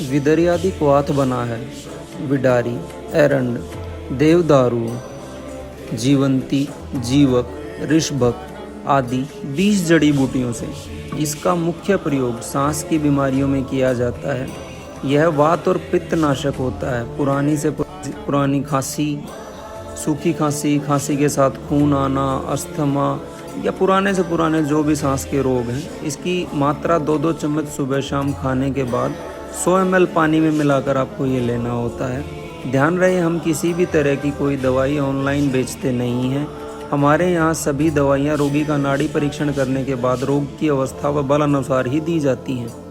विदर्यादि क्वाथ बना है। विडारी, एरंड, देवदारू, जीवंती, जीवक, ऋषभक आदि 20 जड़ी बूटियों से। इसका मुख्य प्रयोग सांस की बीमारियों में किया जाता है। यह वात और पित्त नाशक होता है। पुरानी से पुरानी खांसी, सूखी खांसी, खांसी के साथ खून आना, अस्थमा या पुराने से पुराने जो भी सांस के रोग हैं, इसकी मात्रा 2-2 चम्मच सुबह शाम खाने के बाद 100 ml पानी में मिलाकर आपको ये लेना होता है। ध्यान रहे, हम किसी भी तरह की कोई दवाई ऑनलाइन बेचते नहीं हैं। हमारे यहाँ सभी दवाइयाँ रोगी का नाड़ी परीक्षण करने के बाद रोग की अवस्था व बल अनुसार ही दी जाती हैं।